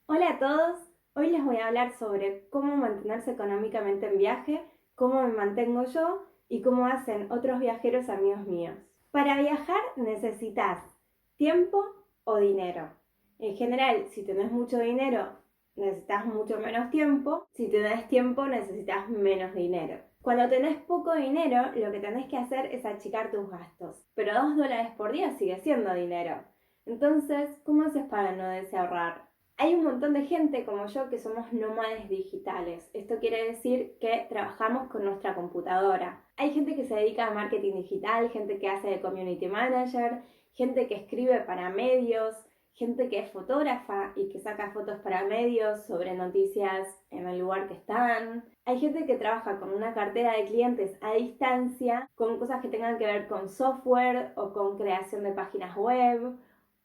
Hola a todos, hoy les voy a hablar sobre cómo mantenerse económicamente en viaje, cómo me mantengo yo y cómo hacen otros viajeros amigos míos. Para viajar necesitas tiempo o dinero. En general, si tenés mucho dinero, necesitas mucho menos tiempo. Si tenés tiempo, necesitas menos dinero. Cuando tenés poco dinero, lo que tenés que hacer es achicar tus gastos. Pero $2 por día sigue siendo dinero. Entonces, ¿cómo haces para no desahorrar? Hay un montón de gente como yo que somos nómades digitales. Esto quiere decir que trabajamos con nuestra computadora. Hay gente que se dedica a marketing digital, gente que hace de community manager, gente que escribe para medios, gente que es fotógrafa y que saca fotos para medios sobre noticias en el lugar que están. Hay gente que trabaja con una cartera de clientes a distancia, con cosas que tengan que ver con software o con creación de páginas web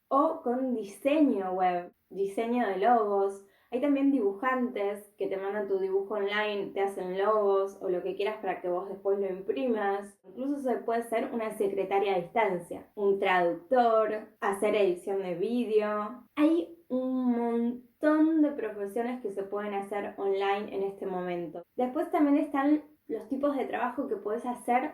o con diseño web, diseño de logos. Hay también dibujantes que te mandan tu dibujo online, te hacen logos o lo que quieras para que vos después lo imprimas. Incluso se puede ser una secretaria a distancia, un traductor, hacer edición de vídeo. Hay un montón de profesiones que se pueden hacer online en este momento. Después también están los tipos de trabajo que puedes hacer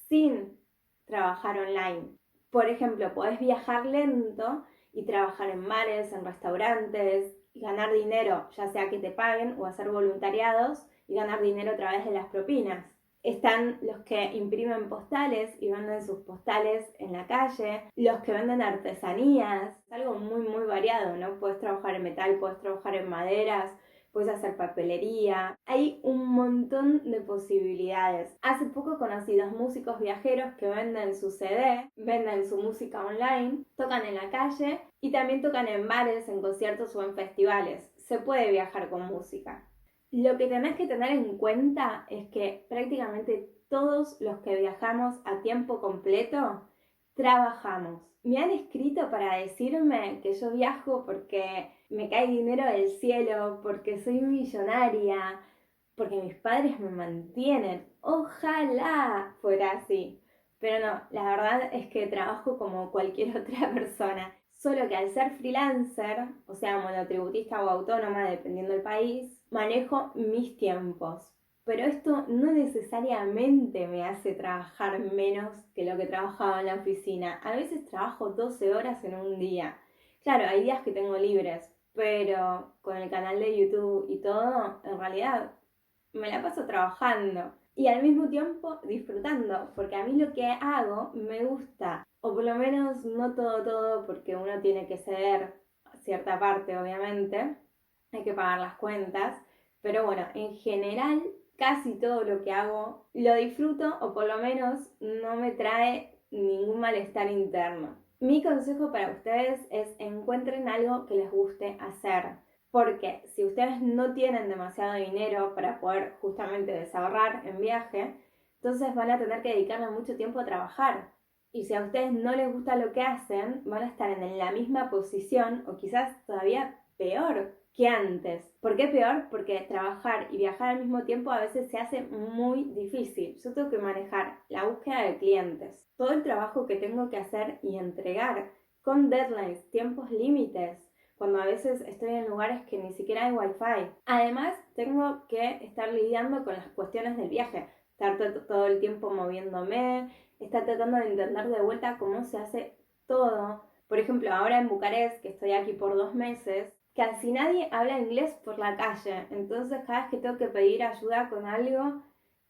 sin trabajar online. Por ejemplo, podés viajar lento y trabajar en bares, en restaurantes, y ganar dinero, ya sea que te paguen o hacer voluntariados y ganar dinero a través de las propinas. Están los que imprimen postales y venden sus postales en la calle, los que venden artesanías, es algo muy variado, ¿no? Puedes trabajar en metal, puedes trabajar en maderas, puedes hacer papelería. Hay un montón de posibilidades. Hace poco conocí dos músicos viajeros que venden su CD, venden su música online, tocan en la calle y también tocan en bares, en conciertos o en festivales. Se puede viajar con música. Lo que tenés que tener en cuenta es que prácticamente todos los que viajamos a tiempo completo trabajamos. Me han escrito para decirme que yo viajo porque me cae dinero del cielo, porque soy millonaria, porque mis padres me mantienen. Ojalá fuera así. Pero no, la verdad es que trabajo como cualquier otra persona. Solo que al ser freelancer, o sea, monotributista o autónoma, dependiendo del país, manejo mis tiempos. Pero esto no necesariamente me hace trabajar menos que lo que trabajaba en la oficina. A veces trabajo 12 horas en un día. Claro, hay días que tengo libres, pero con el canal de YouTube y todo, en realidad me la paso trabajando y al mismo tiempo disfrutando, porque a mí lo que hago me gusta, o por lo menos no todo, porque uno tiene que ceder cierta parte, obviamente, hay que pagar las cuentas, pero bueno, en general casi todo lo que hago lo disfruto o por lo menos no me trae ningún malestar interno. Mi consejo para ustedes es encuentren algo que les guste hacer. Porque si ustedes no tienen demasiado dinero para poder justamente desahorrar en viaje, entonces van a tener que dedicarle mucho tiempo a trabajar. Y si a ustedes no les gusta lo que hacen, van a estar en la misma posición o quizás todavía peor que antes. ¿Por qué peor? Porque trabajar y viajar al mismo tiempo a veces se hace muy difícil. Yo tengo que manejar la búsqueda de clientes, todo el trabajo que tengo que hacer y entregar con deadlines, tiempos límites, cuando a veces estoy en lugares que ni siquiera hay wifi. Además, tengo que estar lidiando con las cuestiones del viaje, estar todo el tiempo moviéndome, estar tratando de entender de vuelta cómo se hace todo. Por ejemplo, ahora en Bucarest, que estoy aquí por 2 meses, casi nadie habla inglés por la calle, entonces cada vez que tengo que pedir ayuda con algo,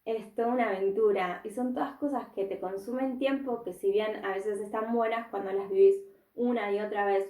es toda una aventura. Y son todas cosas que te consumen tiempo, que si bien a veces están buenas cuando las vivís una y otra vez,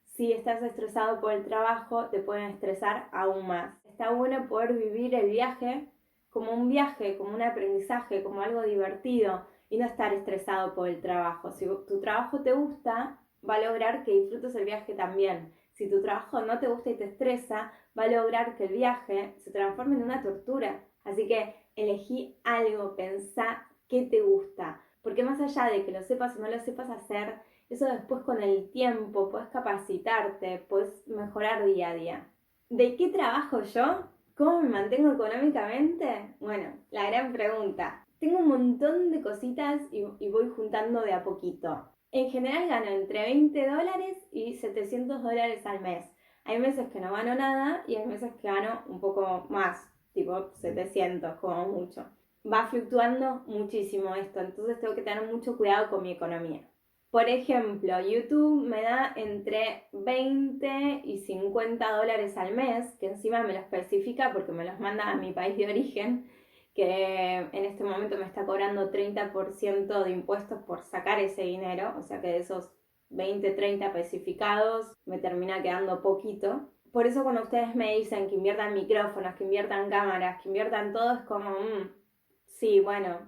si estás estresado por el trabajo, te pueden estresar aún más. Está bueno poder vivir el viaje, como un aprendizaje, como algo divertido y no estar estresado por el trabajo. Si tu trabajo te gusta, va a lograr que disfrutes el viaje también. Si tu trabajo no te gusta y te estresa, va a lograr que el viaje se transforme en una tortura. Así que elegí algo, pensá qué te gusta. Porque más allá de que lo sepas o no lo sepas hacer, eso después con el tiempo puedes capacitarte, puedes mejorar día a día. ¿De qué trabajo yo? ¿Cómo me mantengo económicamente? Bueno, la gran pregunta. Tengo un montón de cositas y voy juntando de a poquito. En general gano entre $20 y $700 al mes. Hay meses que no gano nada y hay meses que gano un poco más, tipo 700 como mucho. Va fluctuando muchísimo esto, entonces tengo que tener mucho cuidado con mi economía. Por ejemplo, YouTube me da entre 20 y 50 dólares al mes, que encima me lo especifica porque me los manda a mi país de origen, que en este momento me está cobrando 30% de impuestos por sacar ese dinero, o sea que de esos 20, 30 especificados me termina quedando poquito. Por eso cuando ustedes me dicen que inviertan micrófonos, que inviertan cámaras, que inviertan todo, es como, sí, bueno,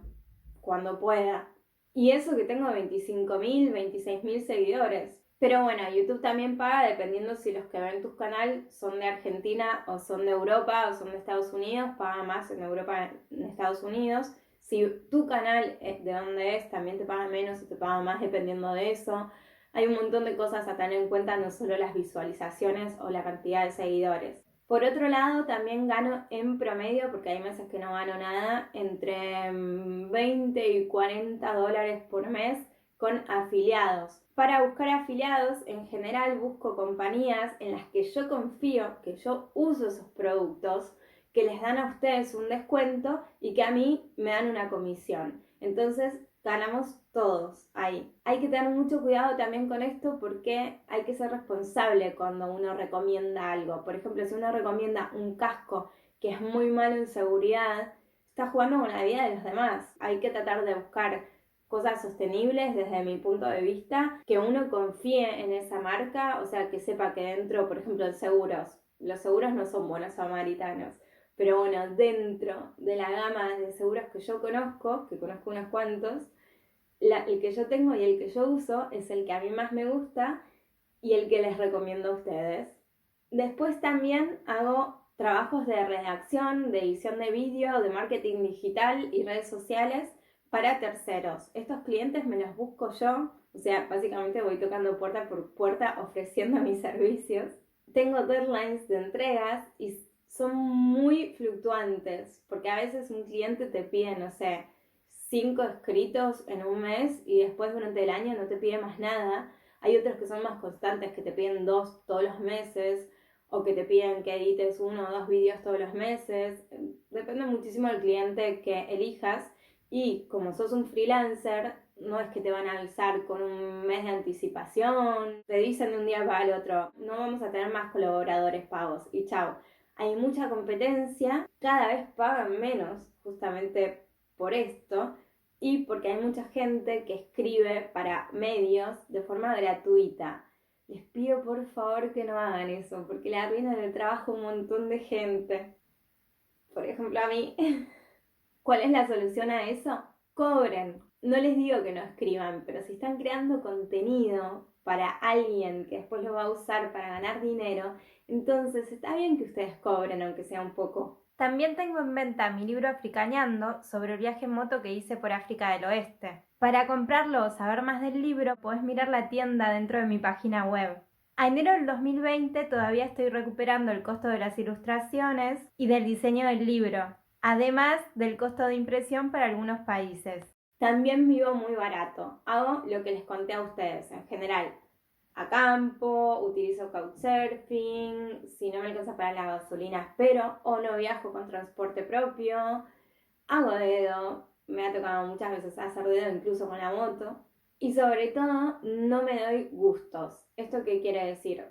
cuando pueda. Y eso que tengo 25.000, 26.000 seguidores. Pero bueno, YouTube también paga dependiendo si los que ven tu canal son de Argentina o son de Europa o son de Estados Unidos. Paga más en Europa en Estados Unidos. Si tu canal es de donde es, también te paga menos o te paga más dependiendo de eso. Hay un montón de cosas a tener en cuenta, no solo las visualizaciones o la cantidad de seguidores. Por otro lado, también gano en promedio, porque hay meses que no gano nada, entre 20 y 40 dólares por mes con afiliados. Para buscar afiliados, en general busco compañías en las que yo confío, que yo uso esos productos, que les dan a ustedes un descuento y que a mí me dan una comisión. Entonces, ganamos todos ahí. Hay que tener mucho cuidado también con esto porque hay que ser responsable cuando uno recomienda algo. Por ejemplo, si uno recomienda un casco que es muy malo en seguridad, está jugando con la vida de los demás. Hay que tratar de buscar cosas sostenibles desde mi punto de vista, que uno confíe en esa marca, o sea, que sepa que dentro, por ejemplo, de seguros, los seguros no son buenos samaritanos, pero bueno, dentro de la gama de seguros que yo conozco, que conozco unos cuantos, el que yo tengo y el que yo uso es el que a mí más me gusta y el que les recomiendo a ustedes. Después también hago trabajos de redacción, de edición de vídeo, de marketing digital y redes sociales para terceros. Estos clientes me los busco yo, o sea, básicamente voy tocando puerta por puerta ofreciendo mis servicios. Tengo deadlines de entregas y son muy fluctuantes, porque a veces un cliente te pide, no sé, 5 escritos en un mes y después durante el año no te pide más nada. Hay otros que son más constantes, que te piden 2 todos los meses o que te piden que edites 1 o 2 vídeos todos los meses. Depende muchísimo del cliente que elijas y como sos un freelancer, no es que te van a avisar con un mes de anticipación, te dicen de un día para el otro, no vamos a tener más colaboradores pagos y chao. Hay mucha competencia, cada vez pagan menos justamente por esto y porque hay mucha gente que escribe para medios de forma gratuita. Les pido por favor que no hagan eso porque le arruinan el trabajo a un montón de gente. Por ejemplo, a mí, ¿cuál es la solución a eso? Cobren. No les digo que no escriban, pero si están creando contenido para alguien que después lo va a usar para ganar dinero, entonces está bien que ustedes cobren, aunque sea un poco. También tengo en venta mi libro Africañando sobre el viaje en moto que hice por África del Oeste. Para comprarlo o saber más del libro, podés mirar la tienda dentro de mi página web. A enero del 2020 todavía estoy recuperando el costo de las ilustraciones y del diseño del libro, además del costo de impresión para algunos países. También vivo muy barato. Hago lo que les conté a ustedes en general. Acampo, utilizo couchsurfing, si no me alcanza para la gasolina espero o no viajo con transporte propio, hago dedo, me ha tocado muchas veces hacer dedo incluso con la moto y sobre todo no me doy gustos. ¿Esto qué quiere decir?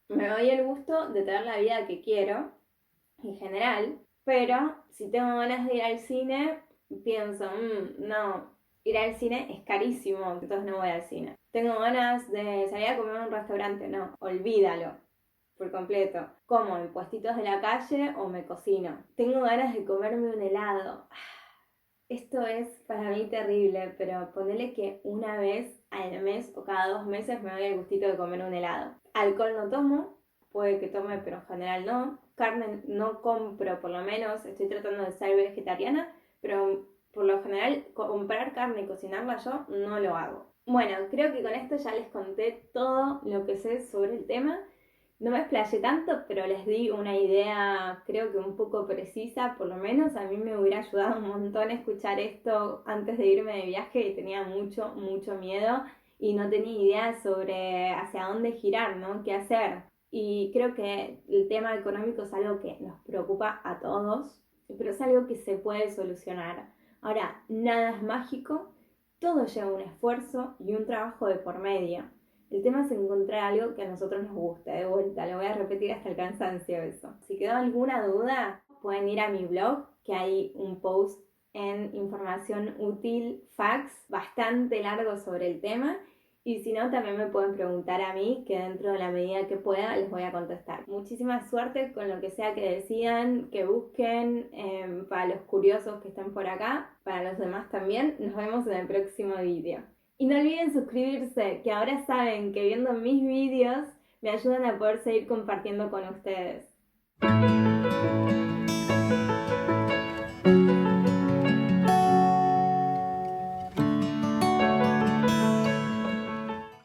Me doy el gusto de tener la vida que quiero en general, pero si tengo ganas de ir al cine, pienso, no, ir al cine es carísimo, entonces no voy al cine. Tengo ganas de salir a comer en un restaurante, no, olvídalo por completo. Como en puestitos de la calle o me cocino. Tengo ganas de comerme un helado. Esto es para mí terrible, pero ponele que una vez al mes o cada 2 meses me doy el gustito de comer un helado. Alcohol no tomo, puede que tome, pero en general no. Carne no compro, por lo menos estoy tratando de ser vegetariana, pero por lo general comprar carne y cocinarla yo no lo hago. Bueno, creo que con esto ya les conté todo lo que sé sobre el tema. No me explayé tanto, pero les di una idea creo que un poco precisa, por lo menos a mí me hubiera ayudado un montón escuchar esto antes de irme de viaje y tenía mucho, mucho miedo y no tenía idea sobre hacia dónde girar, ¿no? ¿Qué hacer? y creo que el tema económico es algo que nos preocupa a todos, pero es algo que se puede solucionar. Ahora, nada es mágico, todo lleva un esfuerzo y un trabajo de por medio. El tema es encontrar algo que a nosotros nos guste. De vuelta, lo voy a repetir hasta el cansancio eso. Si quedó alguna duda, pueden ir a mi blog, que hay un post en información útil, facts, bastante largo sobre el tema. Y si no, también me pueden preguntar a mí, que dentro de la medida que pueda les voy a contestar. Muchísima suerte con lo que sea que decidan, que busquen, para los curiosos que estén por acá, para los demás también. Nos vemos en el próximo vídeo. Y no olviden suscribirse, que ahora saben que viendo mis vídeos me ayudan a poder seguir compartiendo con ustedes.